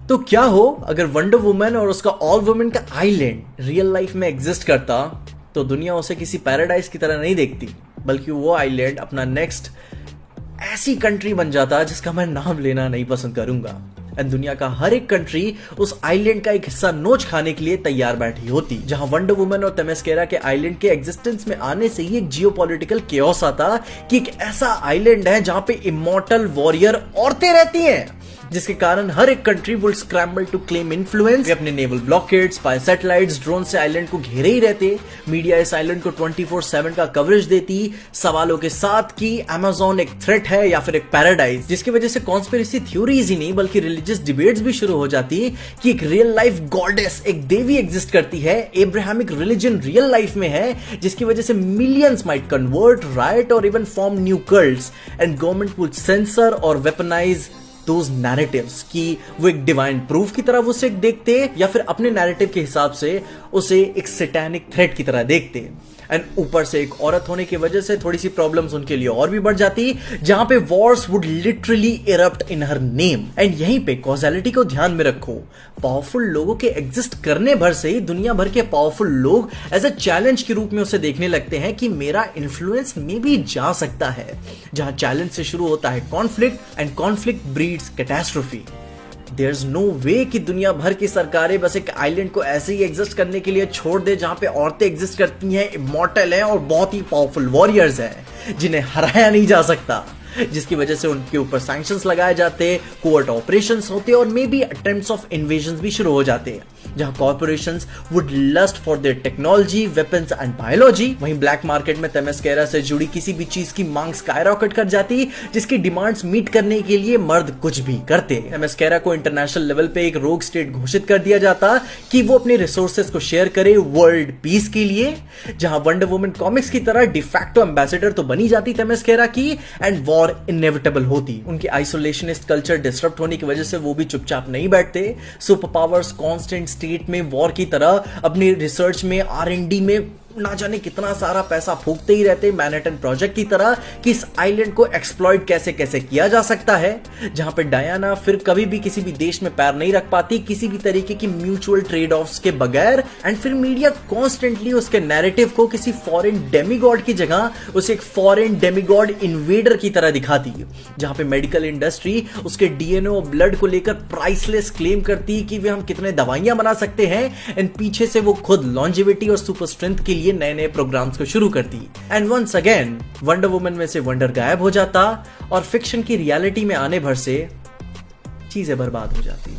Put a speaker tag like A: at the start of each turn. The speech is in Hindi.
A: तो क्या हो अगर वंडर वुमन और उसका ऑल वुमेन का आइलैंड रियल लाइफ में एग्जिस्ट करता, तो दुनिया उसे किसी पैराडाइज की तरह नहीं देखती, बल्कि वो आइलैंड अपना नेक्स्ट ऐसी कंट्री बन जाता जिसका मैं नाम लेना नहीं पसंद करूंगा। एंड दुनिया का हर एक कंट्री उस आइलैंड का एक हिस्सा नोच खाने के लिए तैयार बैठी होती, जहां वंडर वुमन और तेमेस्केरा के आइलैंड के एग्जिस्टेंस में आने से ही एक जियोपॉलिटिकल केओस आता कि एक ऐसा आइलैंड है जहां पे इमॉर्टल वॉरियर औरतें रहती हैं, जिसके कारण हर एक country would scramble to claim influence. अपने naval blockades, spy satellites, drone से आइलैंड को घेरे ही रहते। मीडिया इस आइलैंड को 24/7 का कवरेज देती, सवालों के साथ कि अमेज़न एक थ्रेट है या फिर एक पैराडाइज, जिसकी वजह से कॉन्स्पिरेसी थ्योरीज ही नहीं बल्कि रिलीजियस डिबेट्स भी शुरू हो जाती कि एक रियल लाइफ गॉडेस, एक देवी एग्जिस्ट करती है, एब्राहमिक रिलीजन रियल लाइफ में है, जिसकी वजह से मिलियंस माइट कन्वर्ट, राइट और even form new cults, and government would sensor और वेपनाइज दोज नैरेटिव्स कि वो एक डिवाइन प्रूफ की तरह उसे देखते या फिर अपने नैरेटिव के हिसाब से उसे एक सैटेनिक थ्रेट की तरह देखते। एंड ऊपर से एक औरत होने की वजह से थोड़ी सी प्रॉब्लम्स उनके लिए और भी बढ़ जाती, जहां पे Wars would literally erupt in her name. And यहीं पे कॉजेलिटी को ध्यान में रखो, पावरफुल लोगों के एग्जिस्ट करने भर से ही दुनिया भर के पावरफुल लोग एज अ चैलेंज के रूप में उसे देखने लगते हैं कि मेरा इन्फ्लुएंस में भी जा सकता है। जहां चैलेंज से शुरू होता है conflict, and conflict breeds catastrophe. There's no way कि दुनिया भर की सरकारें बस एक आइलैंड को ऐसे ही एग्जिस्ट करने के लिए छोड़ दे जहां पे औरतें एग्जिस्ट करती हैं, इमॉर्टल हैं और बहुत ही पावरफुल वॉरियर्स हैं जिन्हें हराया नहीं जा सकता, जिसकी वजह से उनके ऊपर सैंक्शंस लगाए जाते, कोवर्ट ऑपरेशंस होते और maybe attempts of invasion भी शुरू हो जाते, जहां corporations would lust for their technology, weapons and biology. वहीं ब्लैक मार्केट में तेमेस्केरा से जुड़ी किसी भी चीज की मांग स्काईरॉकेट कर जाती, जिसकी डिमांड्स मीट करने के लिए मर्द कुछ भी करते। तेमेस्केरा को इंटरनेशनल लेवल पे एक रोग स्टेट घोषित कर दिया जाता कि वो अपने रिसोर्सेज को शेयर करे वर्ल्ड पीस के लिए, जहां वंडर वुमन कॉमिक्स की तरह डिफैक्टो एम्बेसडर तो बनी जाती तेमेस्केरा की, एंड वॉर इनएविटेबल होती। उनके आइसोलेशनिस्ट कल्चर डिस्टर्ब होने की वजह से वो भी चुपचाप नहीं बैठते। सुपर पावर्स कांस्टेंट स्टेट में वॉर की तरह अपनी रिसर्च में, R&D में ना जाने कितना सारा पैसा फूकते ही रहते, मैनहट्टन प्रोजेक्ट की तरह, कि इस आइलैंड को एक्सप्लॉइट कैसे कैसे किया जा सकता है, जहां पे डायना फिर कभी भी किसी भी देश में पैर नहीं रख पाती किसी भी तरीके की म्यूचुअल ट्रेड ऑफ्स के बगैर। एंड फिर मीडिया कॉन्स्टेंटली उसके नैरेटिव को किसी फॉरेन डेमीगॉड की जगह उसे एक फॉरेन डेमीगॉड इन्वेडर की तरह दिखाती, जहां पे मेडिकल इंडस्ट्री उसके DNA और ब्लड को लेकर प्राइसलेस क्लेम करती कि वे हम कितने दवाइयां बना सकते हैं, एंड पीछे से वो खुद लॉन्जेविटी और सुपर स्ट्रेंथ के लिए नए नए प्रोग्राम्स को शुरू करती। And once again Wonder Woman में से वंडर गायब हो जाता और फिक्शन की रियलिटी में आने भर से चीजें बर्बाद हो जाती।